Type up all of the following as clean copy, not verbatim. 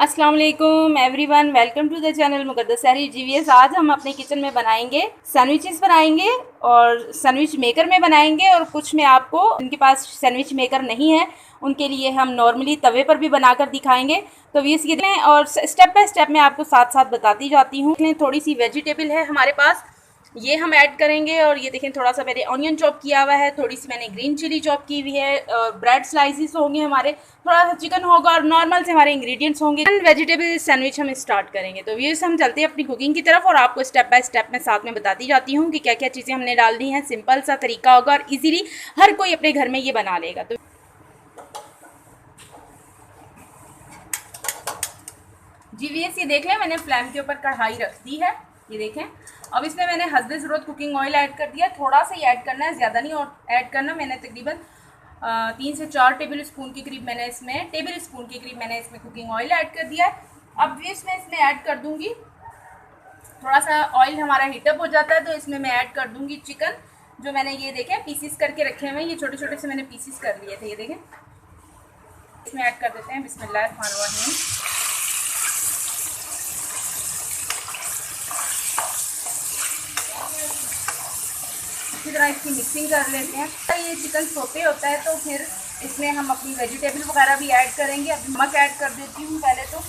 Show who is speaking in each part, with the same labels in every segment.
Speaker 1: अस्सलाम वालेकुम everyone, welcome to the channel मुक़द्दस सहरी जीवीएस। आज हम अपने किचन में बनाएंगे सैंडविचेस बनाएंगे और सैंडविच मेकर में बनाएंगे। और कुछ में आपको जिनके पास सैंडविच मेकर नहीं है उनके लिए हम नॉर्मली तवे पर भी बनाकर दिखाएंगे। तो व्यूअर्स ये देखें और स्टेप बाय स्टेप मैं आपको साथ साथ बताती जाती हूँ। थोड़ी सी वेजिटेबल है हमारे पास, ये हम ऐड करेंगे। और ये देखें थोड़ा सा मैंने ऑनियन चॉप किया हुआ है, थोड़ी सी मैंने ग्रीन चिली चॉप की हुई है, ब्रेड स्लाइसिस होंगे हमारे, थोड़ा सा चिकन होगा और नॉर्मल से हमारे इंग्रेडिएंट्स होंगे। वेजिटेबल सैंडविच हम स्टार्ट करेंगे। तो व्यूअर्स हम चलते हैं अपनी कुकिंग की तरफ और आपको स्टेप बाय स्टेप मैं साथ में बताती जाती हूँ कि क्या क्या चीज़ें हमने डाल दी हैं। सिंपल सा तरीका होगा और ईजिली हर कोई अपने घर में ये बना लेगा। तो जी व्यूअर्स ये देख लें, मैंने फ्लेम के ऊपर कढ़ाई रख दी है। ये देखें, अब इसमें मैंने हस्बे ज़रूरत कुकिंग ऑयल ऐड कर दिया। थोड़ा सा ही ऐड करना है, ज़्यादा नहीं और ऐड करना। मैंने तकरीबन 3 से 4 टेबल स्पून के करीब मैंने इसमें कुकिंग ऑयल ऐड कर दिया है। अब व्यूअर्स मैं इसमें ऐड कर दूंगी, थोड़ा सा ऑयल हमारा हीटअप हो जाता है तो इसमें मैं ऐड कर दूंगी चिकन, जो मैंने ये देखें पीसीस करके रखे हुए हैं। ये छोटे छोटे से मैंने पीसीस कर लिए थे। ये देखें, इसमें ऐड कर देते हैं। बिस्मिल्लाहिर्रहमानिर्रहीम। अच्छी तरह इसकी मिक्सिंग कर लेते हैं। तो ये चिकन सोते होता है तो फिर इसमें हम अपनी वेजिटेबल वगैरह भी ऐड करेंगे। अब नमक ऐड कर देती हूँ। पहले तो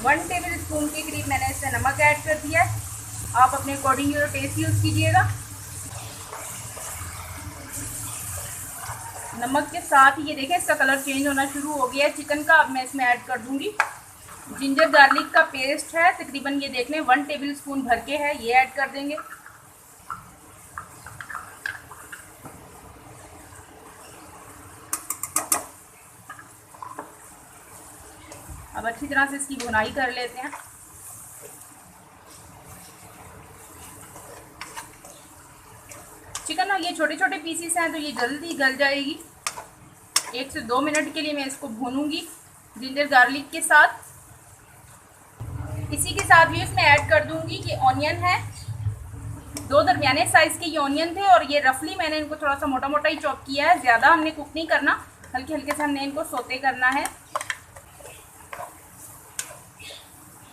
Speaker 1: 1 टेबल स्पून के करीब मैंने इसमें नमक ऐड कर दिया है। आप अपने अकॉर्डिंग टेस्ट यूज़ कीजिएगा। नमक के साथ ये देखें इसका कलर चेंज होना शुरू हो गया है चिकन का। अब मैं इसमें ऐड कर दूंगी जिंजर गार्लिक का पेस्ट है, तकरीबन ये देख लें 1 टेबल स्पून भर के है, ये ऐड कर देंगे। अब अच्छी तरह से इसकी भुनाई कर लेते हैं। चिकन ना ये छोटे छोटे पीसीस हैं तो ये जल्दी गल जाएगी। 1 से 2 मिनट के लिए मैं इसको भूनूंगी जिंजर गार्लिक के साथ। इसी के साथ भी इसमें ऐड कर दूंगी ये ऑनियन है, 2 दरमियाने साइज़ के ये ऑनियन थे और ये रफली मैंने इनको थोड़ा सा मोटा मोटा ही चॉप किया है। ज़्यादा हमने कुक नहीं करना, हल्के हल्के से हमने इनको सोते करना है।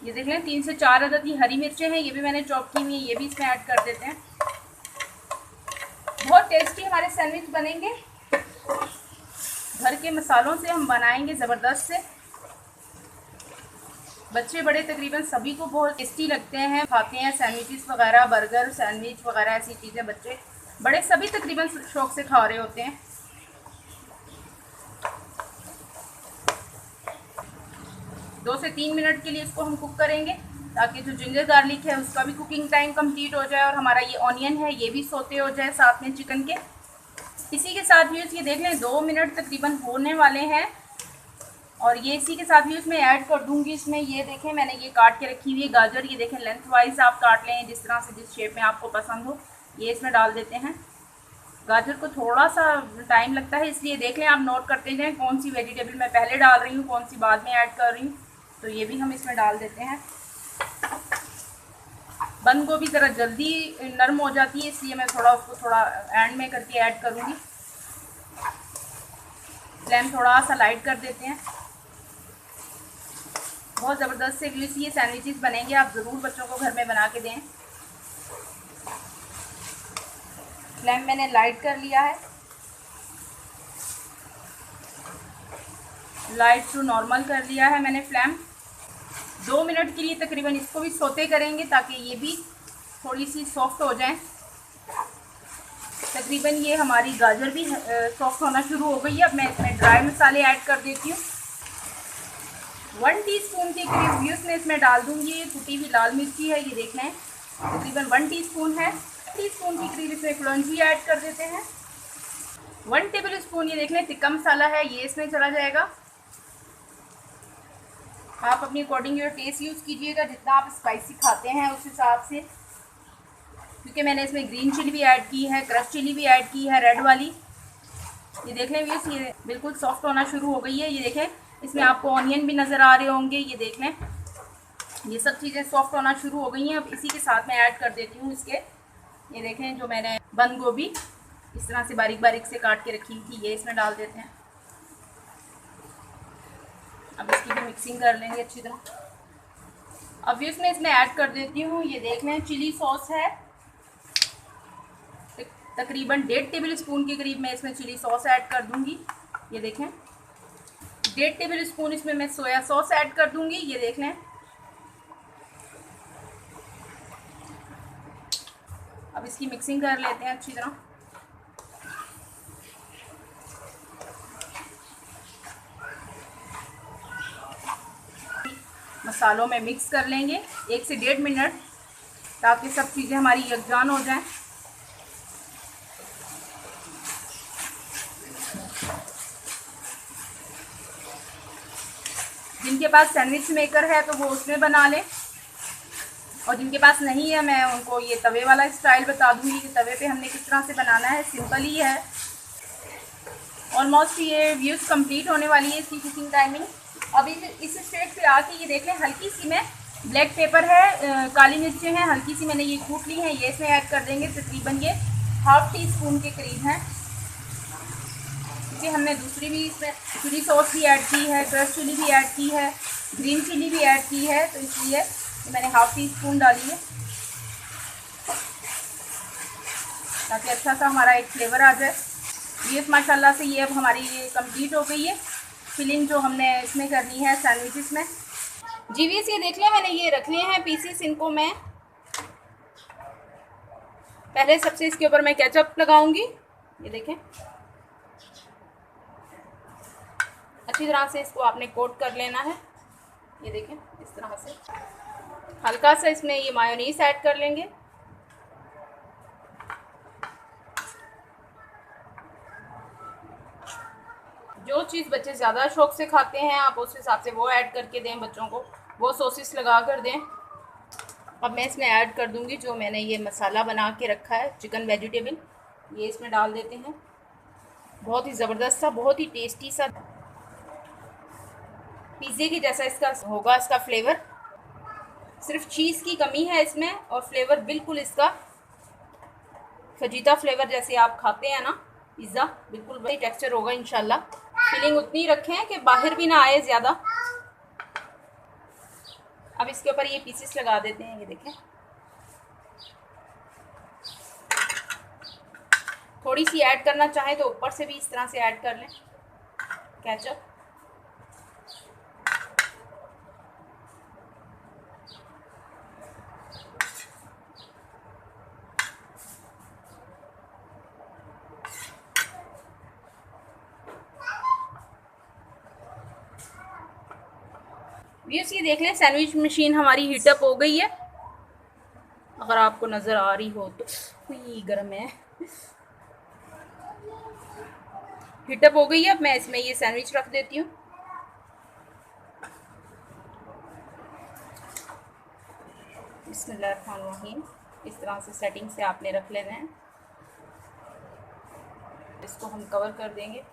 Speaker 1: ये देख लें 3 से 4 अदद ये हरी मिर्चें हैं, ये भी मैंने चॉप की हुई है, ये भी इसमें ऐड कर देते हैं। बहुत टेस्टी हमारे सैंडविच बनेंगे, घर के मसालों से हम बनाएंगे ज़बरदस्त से। बच्चे बड़े तकरीबन सभी को बहुत टेस्टी लगते हैं, खाते हैं सैंडविचेस वगैरह, बर्गर सैंडविच वगैरह ऐसी चीज़ें बच्चे बड़े सभी तकरीबन शौक से खा रहे होते हैं। 2 से 3 मिनट के लिए इसको हम कुक करेंगे ताकि जो जिंजर गार्लिक है उसका भी कुकिंग टाइम कंप्लीट हो जाए और हमारा ये ऑनियन है ये भी सोते हो जाए साथ में चिकन के। इसी के साथ भी ये देख लें 2 मिनट तकरीबन होने वाले हैं और ये इसी के साथ भी उसमें ऐड कर दूंगी। इसमें ये देखें मैंने ये काट के रखी हुई है गाजर, ये देखें लेंथ वाइज आप काट लें जिस तरह से, जिस शेप में आपको पसंद हो। ये इसमें डाल देते हैं। गाजर को थोड़ा सा टाइम लगता है, इसलिए देख लें आप नोट करते जाएँ कौन सी वेजिटेबल मैं पहले डाल रही हूँ, कौन सी बाद में ऐड कर रही हूँ। तो ये भी हम इसमें डाल देते हैं। बंद गोभी ज़रा जल्दी नरम हो जाती है, इसलिए मैं उसको थोड़ा एंड में करके ऐड करूँगी। फ्लेम थोड़ा सा लाइट कर देते हैं। बहुत ज़बरदस्त से ये सैंडविचेस बनेंगे, आप ज़रूर बच्चों को घर में बना के दें। फ्लेम मैंने लाइट कर लिया है, लाइट टू नॉर्मल कर लिया है मैंने फ्लेम। 2 मिनट के लिए तकरीबन इसको भी सोते करेंगे ताकि ये भी थोड़ी सी सॉफ्ट हो जाए। तकरीबन ये हमारी गाजर भी सॉफ्ट होना शुरू हो गई है। अब मैं इसमें ड्राई मसाले ऐड कर देती हूँ। 1 टीस्पून के करीब व्यूअर्स में इसमें डाल दूँगी कुटी हुई लाल मिर्ची है, ये देख लें तकरीबन 1 टीस्पून है। टीस्पून के करीब इसमें कलौंजी ऐड कर देते हैं। 1 टेबल स्पून ये देख लें तिक्का मसाला है, ये इसमें चला जाएगा। आप अपनी अकॉर्डिंग योर टेस्ट यूज़ कीजिएगा, जितना आप स्पाइसी खाते हैं उस हिसाब से, क्योंकि मैंने इसमें ग्रीन चिली भी ऐड की है, क्रश चिली भी ऐड की है, रेड वाली। ये देख लें व्यूअर्स ये बिल्कुल सॉफ्ट होना शुरू हो गई है। ये देखें इसमें आपको ऑनियन भी नज़र आ रहे होंगे, ये देख लें ये सब चीज़ें सॉफ्ट होना शुरू हो गई हैं। अब इसी के साथ मैं ऐड कर देती हूँ इसके, ये देखें जो मैंने बंद गोभी इस तरह से बारीक बारीक से काट के रखी थी, ये इसमें डाल देते हैं। अब इसकी भी मिक्सिंग कर लेंगे अच्छी तरह। अब इसमें ऐड कर देती हूँ, ये देख लें चिली सॉस है, तकरीबन 1.5 टेबल स्पून के करीब मैं इसमें चिली सॉस ऐड कर दूंगी। ये देखें 1.5 टेबल स्पून इसमें मैं सोया सॉस ऐड कर दूंगी। ये देख लें। अब इसकी मिक्सिंग कर लेते हैं अच्छी तरह। मसालों में मिक्स कर लेंगे 1 से 1.5 मिनट, ताकि सब चीज़ें हमारी यकजान हो जाएं। जिनके पास सैंडविच मेकर है तो वो उसमें बना लें, और जिनके पास नहीं है मैं उनको ये तवे वाला स्टाइल बता दूंगी कि तवे पे हमने किस तरह से बनाना है। सिंपल ही है। ऑलमोस्ट ये व्यूज़ कंप्लीट होने वाली है इसकी कुकिंग टाइमिंग। अब इस स्टेज पे आके ये देख लें, हल्की सी मैं ब्लैक पेपर है, काली मिर्चें हैं, हल्की सी मैंने ये कूट ली हैं, ये इसमें ऐड कर देंगे। तकरीबन ये ½ टीस्पून के करीब है, क्योंकि हमने दूसरी भी इसमें चिली सॉस भी ऐड की है, क्रश चिली भी ऐड की है, ग्रीन चिली भी ऐड की है, तो इसलिए मैंने ½ टीस्पून डाली है, ताकि अच्छा सा हमारा एक फ्लेवर आ जाए। ये माशाल्लाह से ये अब हमारी ये कंप्लीट हो गई है फिलिंग जो हमने इसमें करनी है सैंडविचेस में। जीवीएस ये देख लें, मैंने ये रख लिए हैं पीसेस। इनको मैं पहले सबसे इसके ऊपर मैं केचप लगाऊंगी। ये देखें अच्छी तरह से इसको आपने कोट कर लेना है। ये देखें इस तरह से हल्का सा इसमें ये मायोनीज ऐड कर लेंगे। जो चीज़ बच्चे ज़्यादा शौक से खाते हैं आप उस हिसाब से वो ऐड करके दें बच्चों को, वो सॉसेस लगा कर दें। अब मैं इसमें ऐड कर दूंगी जो मैंने ये मसाला बना के रखा है चिकन वेजिटेबल, ये इसमें डाल देते हैं। बहुत ही ज़बरदस्त सा, बहुत ही टेस्टी सा पिज़्ज़े की जैसा इसका होगा इसका फ्लेवर। सिर्फ चीज़ की कमी है इसमें, और फ्लेवर बिल्कुल इसका फजीता फ्लेवर जैसे आप खाते हैं ना पिज़्ज़ा, बिल्कुल वही टेक्सचर होगा इंशाल्लाह। फिलिंग उतनी रखें कि बाहर भी ना आए ज़्यादा। अब इसके ऊपर ये पीसेस लगा देते हैं। ये देखें थोड़ी सी ऐड करना चाहें तो ऊपर से भी इस तरह से ऐड कर लें केचप। ये देख लें सैंडविच मशीन हमारी हीटअप हो गई है, अगर आपको नज़र आ रही हो तो। गर्म है, हीटअप हो गई है। अब मैं इसमें ये सैंडविच रख देती हूँ। बिस्मिल्लाहिर्रहमानिर्रहीम। इस तरह से सेटिंग से आपने रख लेना है। इसको हम कवर कर देंगे।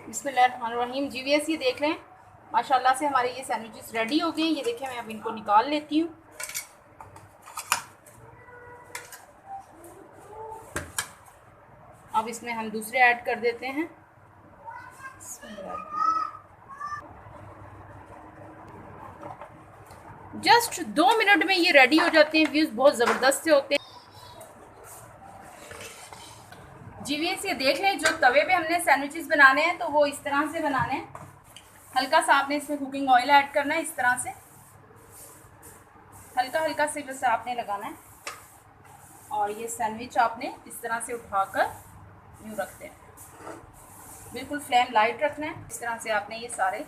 Speaker 1: बिस्मिल्लाहिर्रहमानिर्रहीम। जीवीएस ये देख लें माशाल्लाह से हमारे ये सैंडविचेस रेडी हो गए। ये देखें मैं अब इनको निकाल लेती हूँ। अब इसमें हम दूसरे ऐड कर देते हैं। जस्ट 2 मिनट में ये रेडी हो जाते हैं। व्यूज़ बहुत ज़बरदस्त से होते हैं। जीवीएस ये देख लें, जो तवे पे हमने सैंडविचेस बनाने हैं तो वो इस तरह से बनाने हैं। हल्का सा आपने इसमें कुकिंग ऑयल ऐड करना है, इस तरह से हल्का हल्का से बस आपने लगाना है, और ये सैंडविच आपने इस तरह से उठाकर यूँ रखते हैं। बिल्कुल फ्लेम लाइट रखना है। इस तरह से आपने ये सारे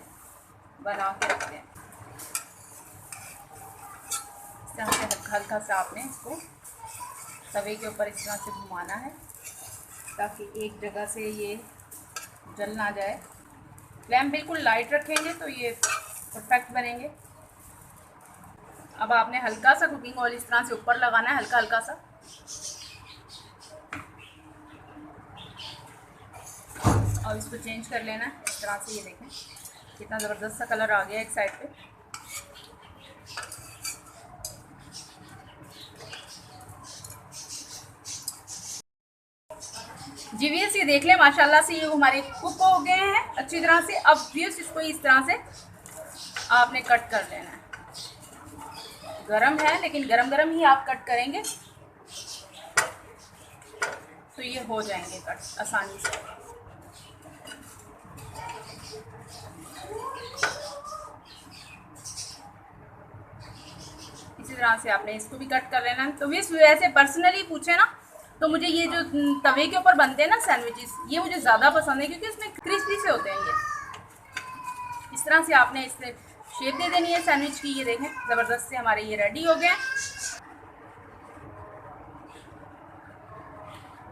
Speaker 1: बना के रखते हैं। इस तरह से हल्का हल्का सा आपने इसको तवे के ऊपर इस तरह से घुमाना है, ताकि एक जगह से ये जल ना जाए। फ्लेम बिल्कुल लाइट रखेंगे तो ये परफेक्ट बनेंगे। अब आपने हल्का सा कुकिंग ऑयल इस तरह से ऊपर लगाना है, हल्का हल्का सा। और इसको चेंज कर लेना है इस तरह से। ये देखें कितना ज़बरदस्त सा कलर आ गया एक साइड पे। जी व्यूअर्स, ये देख लें माशाल्लाह से ये हमारे कुक हो गए हैं अच्छी तरह से। अब व्यूअर्स इसको इस तरह से आपने कट कर लेना है। गरम है लेकिन गरम गरम ही आप कट करेंगे तो ये हो जाएंगे कट आसानी से। इसी तरह से आपने इसको भी कट कर लेना है। तो वैसे पर्सनली पूछे ना तो मुझे ये जो तवे के ऊपर बनते हैं ना सैंडविचेस, ये मुझे ज़्यादा पसंद है क्योंकि इसमें क्रिस्पी से होते हैं ये। इस तरह से आपने इससे शेप दे देनी है सैंडविच की। ये देखें ज़बरदस्त से हमारे ये रेडी हो गए।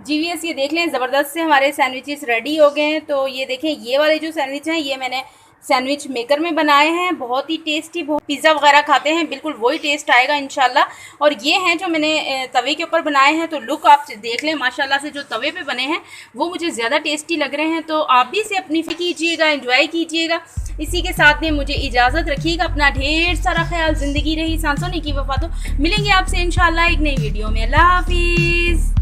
Speaker 1: जी व्यूअर्स, ये देख लें ज़बरदस्त से हमारे सैंडविचेस रेडी हो गए हैं। तो ये देखें ये वाले जो सैंडविच हैं ये मैंने सैंडविच मेकर में बनाए हैं। बहुत ही टेस्टी, बहुत पिज़्ज़ा वगैरह खाते हैं बिल्कुल वही टेस्ट आएगा इंशाल्लाह। और ये हैं जो मैंने तवे के ऊपर बनाए हैं। तो लुक आप देख लें माशाल्लाह से जो तवे पे बने हैं वो मुझे ज़्यादा टेस्टी लग रहे हैं। तो आप भी इसे अपनी कीजिएगा, एंजॉय कीजिएगा। इसी के साथ में मुझे इजाज़त रखिएगा। अपना ढेर सारा ख्याल। ज़िंदगी रही सांसों ने की वफा। तो मिलेंगे आपसे इंशाल्लाह एक नई वीडियो में। अल्लाह हाफिज़।